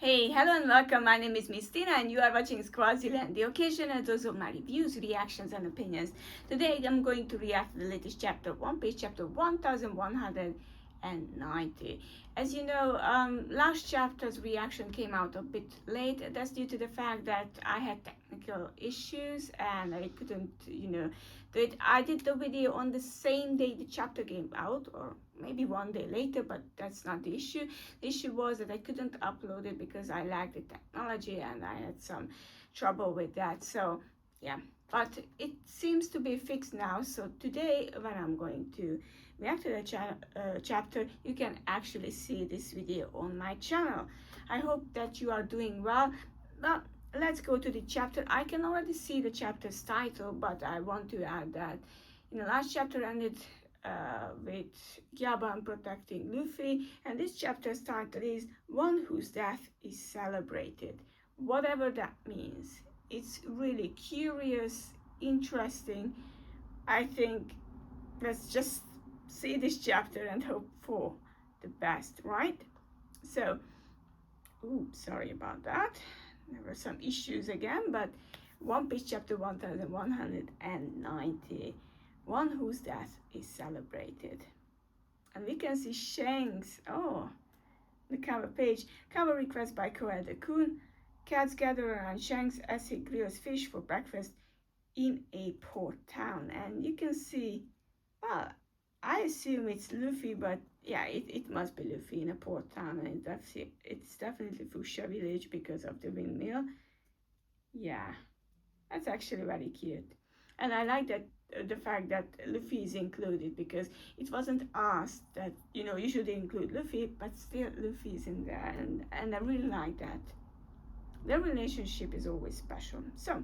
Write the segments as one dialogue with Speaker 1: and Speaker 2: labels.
Speaker 1: Hey, hello and welcome. My name is Miss Tina and you are watching Squaziland, the occasional dose of my reviews, reactions and opinions. Today I'm going to react to the latest chapter, One Piece chapter 1190. As you know, last chapter's reaction came out a bit late. That's due to the fact that I had technical issues and I couldn't, do it. I did the video on the same day the chapter came out, or maybe one day later, but that's not the issue. The issue was that I couldn't upload it because I lacked the technology and I had some trouble with that. So yeah, but it seems to be fixed now. So today when I'm going to react to the chapter, you can actually see this video on my channel. I hope that you are doing well. Well, let's go to the chapter. I can already see the chapter's title, but I want to add that in the last chapter ended with Gyaban protecting Luffy, and this chapter's title is One Whose Death is Celebrated. Whatever that means, it's really curious, interesting. I think let's just see this chapter and hope for the best, right? So, sorry about that. There were some issues again, but One Piece chapter 1190. One whose death is celebrated. And we can see Shanks. Oh, the cover page. Cover request by Koeda-kun. Cats gather around Shanks as he grills fish for breakfast in a port town. And you can see, well, I assume it's Luffy, but yeah, it must be Luffy in a port town. And it's definitely Fuchsia Village because of the windmill. Yeah, that's actually very cute. And I like that the fact that Luffy is included, because it wasn't asked that you should include Luffy, but still Luffy is in there, and I really like that. Their relationship is always special. So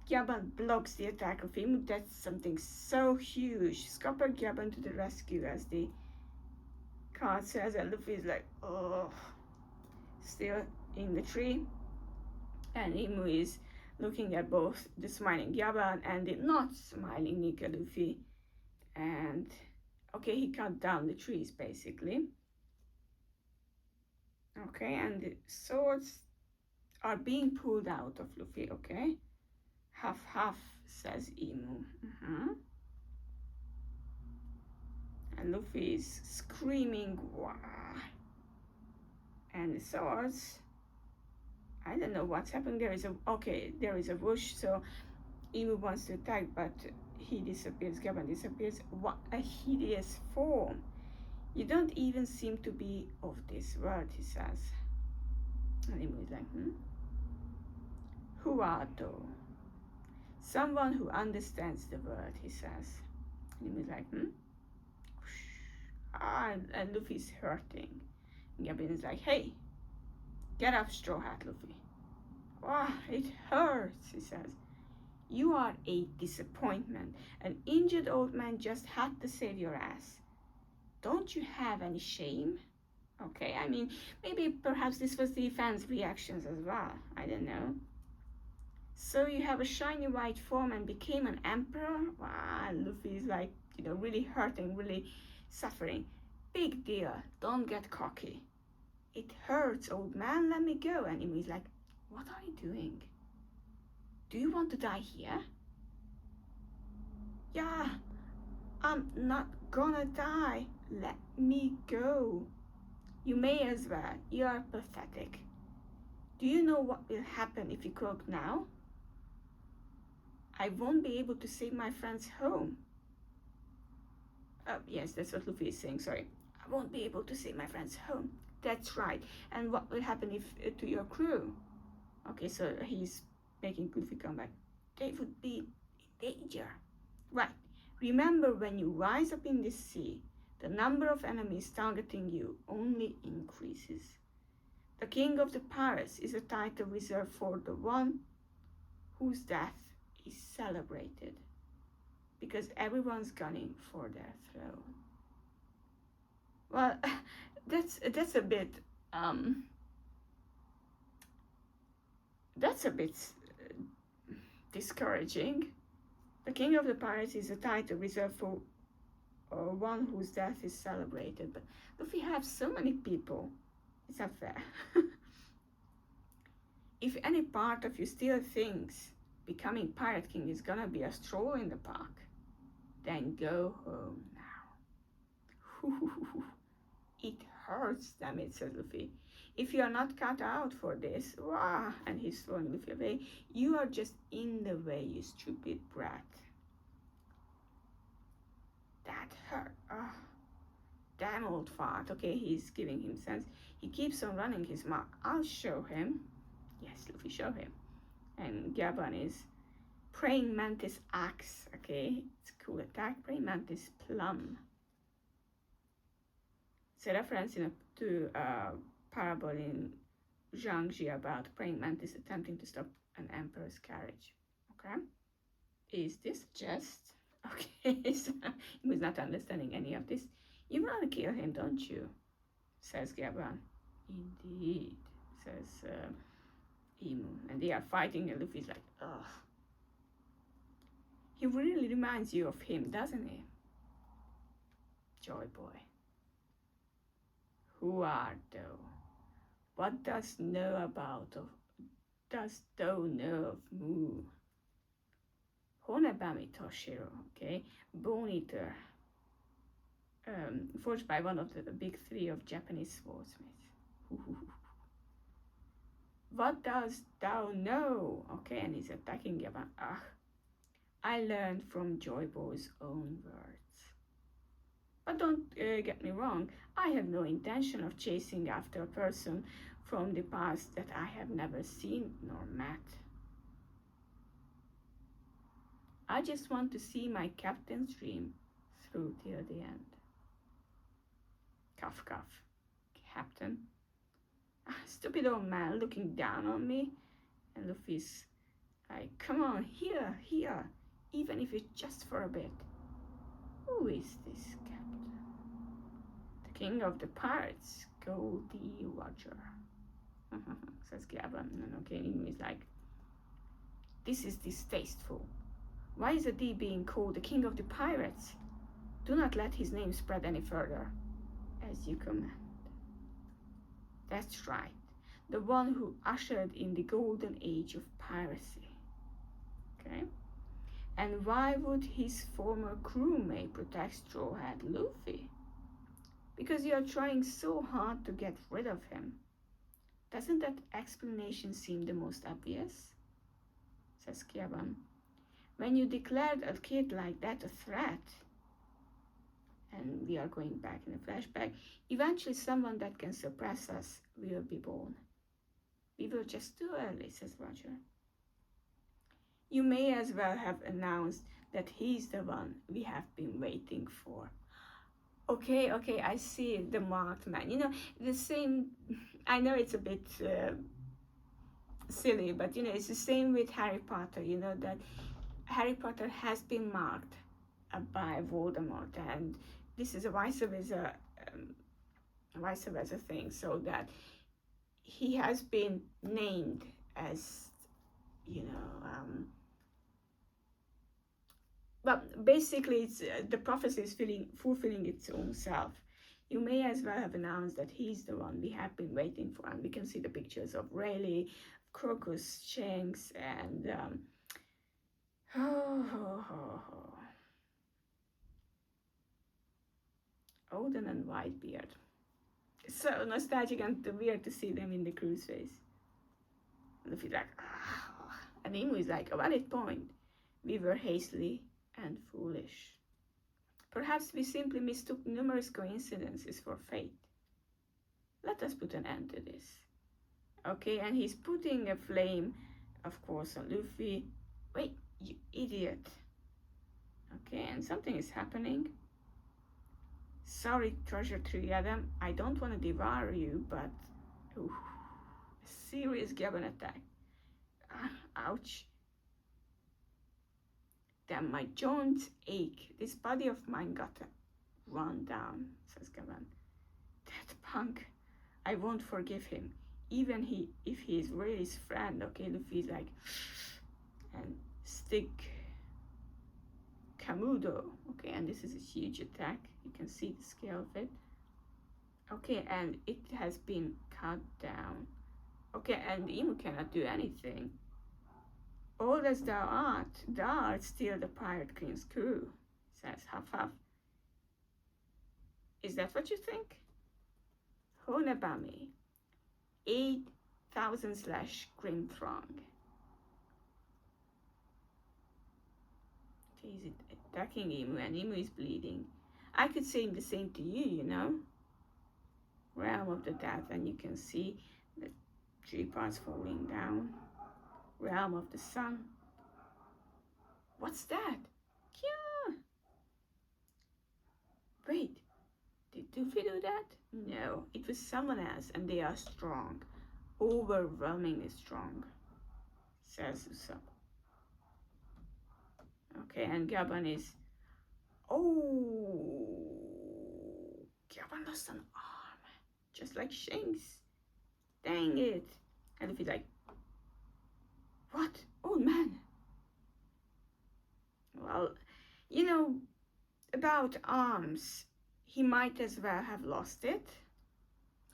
Speaker 1: Gyaban blocks the attack of him. That's something so huge. Scupper Gyaban to the rescue, as the card says, and Luffy is like, oh, still in the tree, and Imu is looking at both the smiling Gyaban and the not smiling Nika Luffy. And okay, he cut down the trees basically. Okay, and the swords are being pulled out of Luffy. Okay, half half, says Imu. And Luffy is screaming, wah! And the swords, I don't know what's happened. There is a whoosh, so Imu wants to attack, but he disappears. Gyaban disappears. What a hideous form! You don't even seem to be of this world, he says. And Imu is like, Who art thou? Someone who understands the world, he says. And Imu is like, and Luffy's hurting. And Gyaban is like, hey, get up, Straw Hat, Luffy. Ah, it hurts, he says. You are a disappointment. An injured old man just had to save your ass. Don't you have any shame? Okay, I mean, maybe perhaps this was the fans' reactions as well. I don't know. So you have a shiny white form and became an emperor? Wow, Luffy is like, really hurting, really suffering. Big deal. Don't get cocky. It hurts, old man. Let me go. And he's like, what are you doing? Do you want to die here? Yeah, I'm not gonna die. Let me go. You may as well. You are pathetic. Do you know what will happen if you croak now? I won't be able to save my friends home. Yes, that's what Luffy is saying, sorry. I won't be able to save my friends home. That's right. And what will happen if to your crew? Okay, so he's making Luffy come back. They would be in danger. Right. Remember, when you rise up in the sea, the number of enemies targeting you only increases. The King of the Pirates is a title reserved for the one whose death is celebrated, because everyone's gunning for their throne. Well, that's a bit discouraging. The King of the Pirates is a title reserved for one whose death is celebrated, but Luffy has so many people. It's not fair. If any part of you still thinks becoming Pirate King is gonna be a stroll in the park, then go home now. It hurts, damn it, says Luffy. If you are not cut out for this, wah, and he's throwing Luffy away, you are just in the way, you stupid brat. That hurt. Oh, damn old fart. Okay, he's giving him sense. He keeps on running his mouth. I'll show him. Yes, Luffy, show him. And Gyaban is praying mantis axe. Okay, it's a cool attack. Praying mantis plum. It's a reference to a parable in Zhangji about praying mantis attempting to stop an emperor's carriage. Okay, is this just okay? So he was not understanding any of this. You want to kill him, don't you? Says Gyaban. Indeed, says Emu, and they are fighting, and Luffy's like, ugh. He really reminds you of him, doesn't he? Joy boy. Who art thou? What dost know about of dost thou know of Mu? Honebami Toshiro, okay, Bone Eater, forged by one of the big three of Japanese swordsmiths. What dost thou know? Okay, and he's attacking Gyaban. Ah, I learned from Joyboy's own words. But don't get me wrong, I have no intention of chasing after a person from the past that I have never seen nor met. I just want to see my captain's dream through till the end. Cough, cough. Captain. Stupid old man looking down on me. And Luffy's like, come on, here, even if it's just for a bit. Who is this captain? The king of the pirates, Goldie Roger. Says Gyaban. And okay, he's like, this is distasteful. Why is a D being called the king of the pirates? Do not let his name spread any further, as you command. That's right, the one who ushered in the golden age of piracy. Okay? And why would his former crewmate protect Straw Hat Luffy? Because you are trying so hard to get rid of him. Doesn't that explanation seem the most obvious? Says Gyaban. When you declared a kid like that a threat, and we are going back in a flashback, eventually someone that can suppress us will be born. We were just too early, says Roger. You may as well have announced that he's the one we have been waiting for. Okay, I see the marked man. You know, the same, I know it's a bit silly, but you know, it's the same with Harry Potter, you know, that Harry Potter has been marked by Voldemort, and this is a vice versa thing, so that he has been named as, you know, but basically it's the prophecy is fulfilling its own self. You may as well have announced that he's the one we have been waiting for, and we can see the pictures of Rayleigh, Crocus, Shanks, and Odin and Whitebeard. So nostalgic and weird to see them in the crew's face. Luffy's like, and Emu is like, a valid point. We were hastily and foolish. Perhaps we simply mistook numerous coincidences for fate. Let us put an end to this. Okay, and he's putting a flame, of course, on Luffy. Wait, you idiot. Okay, and something is happening. Sorry, Treasure Tree Adam, I don't want to devour you, but a serious Gyaban attack. Ouch. Damn, my joints ache. This body of mine got run down, says Gyaban. That punk, I won't forgive him. Even if he is Rayleigh's friend. Okay, Luffy's like, and stick Kamudo. Okay, and this is a huge attack. You can see the scale of it. Okay, and it has been cut down. Okay, and Emu cannot do anything. Old as thou art still the pirate queen's crew, says Huff Huff. Is that what you think? Honabami, 8,000 / Grim Throng. He's attacking Emu and Emu is bleeding. I could say the same to you, you know. Realm of the Dead, and you can see the tree parts falling down. Realm of the Sun. What's that? Yeah. Wait, did Luffy do that? No, it was someone else, and they are strong. Overwhelmingly strong, says Usopp. Okay, and Gyaban is... Oh! Gyaban lost an arm. Just like Shanks. Dang it. And Luffy's like, what? Old man. Well, you know, about arms, he might as well have lost it.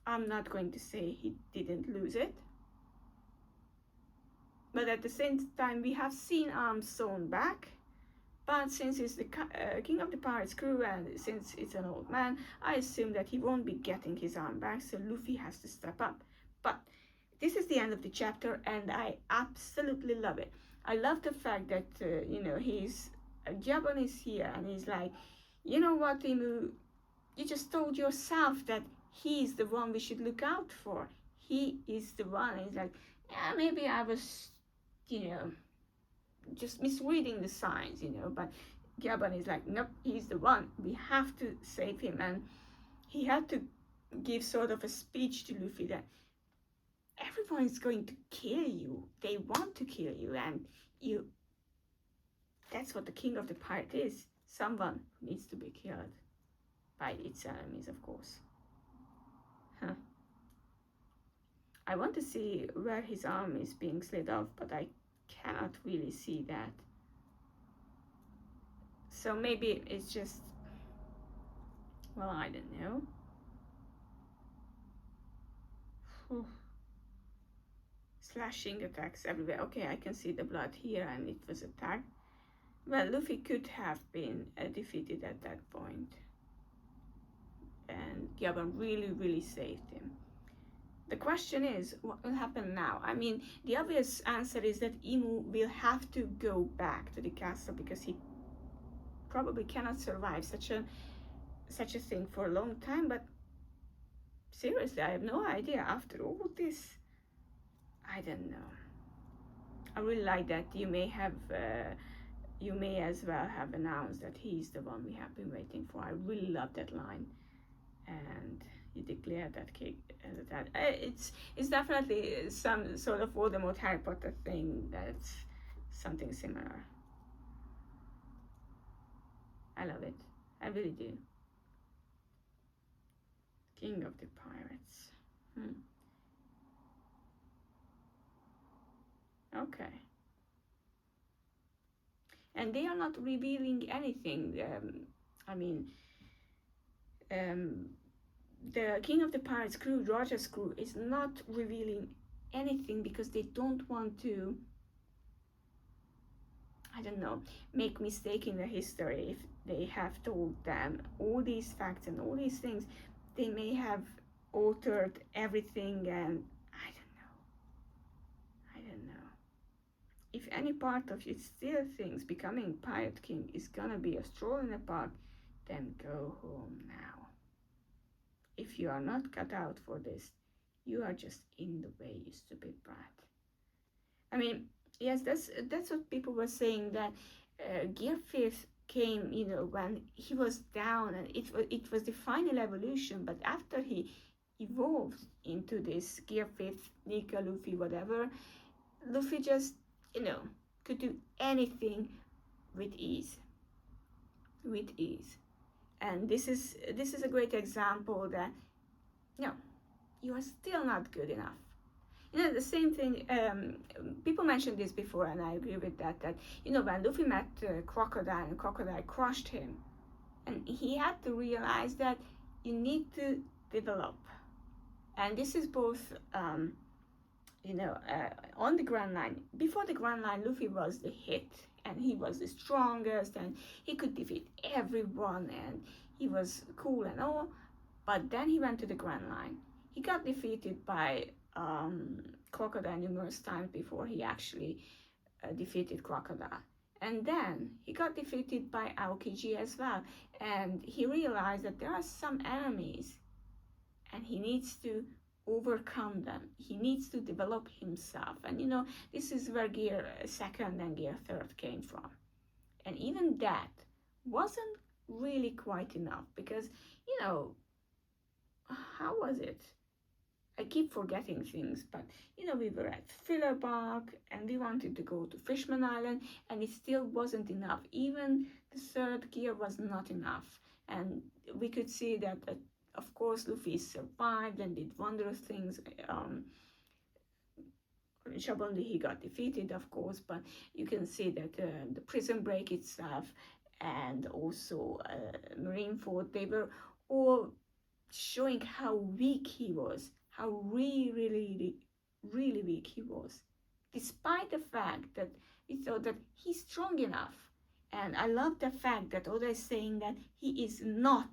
Speaker 1: I'm not going to say he didn't lose it. But at the same time, we have seen arms sewn back. But since he's the king of the pirates crew and since it's an old man, I assume that he won't be getting his arm back, so Luffy has to step up. But this is the end of the chapter and I absolutely love it. I love the fact that, Gyaban is here and he's like, you know what, Imu, you just told yourself that he's the one we should look out for. He is the one. And he's like, yeah, maybe I was, just misreading the signs, but Gyaban is like, nope, he's the one. We have to save him. And he had to give sort of a speech to Luffy that everyone is going to kill you. They want to kill you, and that's what the king of the pirate is. Someone who needs to be killed by its enemies, of course. Huh. I want to see where his arm is being slit off, but I cannot really see that. So maybe it's just, well, I don't know. Whew. Slashing attacks everywhere. Okay, I can see the blood here and it was attacked. Well, Luffy could have been defeated at that point. And Gyaban really, really saved him. The question is, what will happen now? I mean, the obvious answer is that Emu will have to go back to the castle because he probably cannot survive such a thing for a long time. But seriously, I have no idea. After all this, I don't know. I really like that you may as well have announced that he's the one we have been waiting for. I really love that line. And you declare that it's definitely some sort of Voldemort Harry Potter thing. That's something similar. I love it. I really do. King of the Pirates. Okay. And they are not revealing anything. The King of the Pirates crew, Roger's crew, is not revealing anything because they don't want to, I don't know, make mistake in the history. If they have told them all these facts and all these things, they may have altered everything, and I don't know. If any part of you still thinks becoming Pirate King is gonna be a stroll in the park, then go home now. If you are not cut out for this, you are just in the way, you stupid brat. I mean, yes, that's what people were saying, that Gear 5th came, when he was down, and it was the final evolution, but after he evolved into this Gear 5th, Nika, Luffy, whatever, Luffy just, could do anything with ease. And this is a great example that, no, you are still not good enough. The same thing, people mentioned this before, and I agree with that when Luffy met Crocodile, and Crocodile crushed him, and he had to realize that you need to develop. And this is both on the Grand Line. Before the Grand Line, Luffy was the hit, and he was the strongest, and he could defeat everyone, and he was cool and all. But then he went to the Grand Line. He got defeated by Crocodile numerous times before he actually defeated Crocodile. And then he got defeated by Aokiji as well. And he realized that there are some enemies and he needs to overcome them. He needs to develop himself. And this is where Gear 2nd and Gear 3rd came from. And even that wasn't really quite enough because, how was it? I keep forgetting things, but we were at Fillerbark and we wanted to go to Fishman Island and it still wasn't enough. Even the 3rd gear was not enough. And we could see that, of course, Luffy survived and did wondrous things. Shabondy, he got defeated, of course, but you can see that the prison break itself and also Marineford, they were all showing how weak he was, how really weak he was, despite the fact that we thought that he's strong enough. And I love the fact that Oda is saying that he is not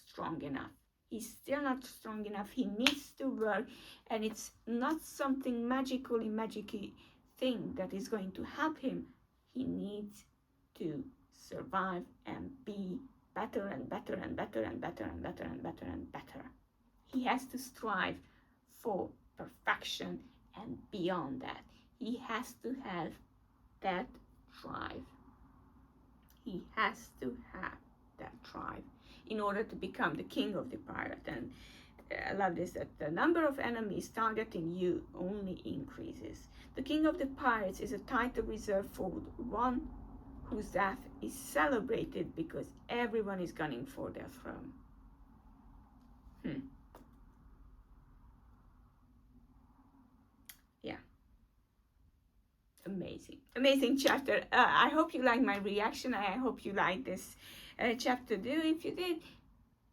Speaker 1: strong enough. He's still not strong enough. He needs to work, and it's not something magicy thing that is going to help him. He needs to survive and be better and better and better and better and better and better and better. He has to strive for perfection and beyond that. He has to have that drive. He has to have that drive in order to become the king of the pirate. And I love this, that the number of enemies targeting you only increases. The king of the pirates is a title reserved for one whose death is celebrated because everyone is gunning for their throne. Yeah. Amazing chapter. I hope you like my reaction. I hope you like this chapter too. If you did,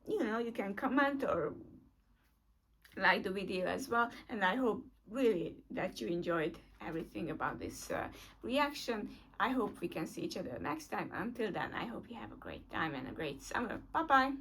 Speaker 1: you can comment or like the video as well. And I hope really that you enjoyed everything about this reaction. I hope we can see each other next time. Until then, I hope you have a great time and a great summer. Bye bye.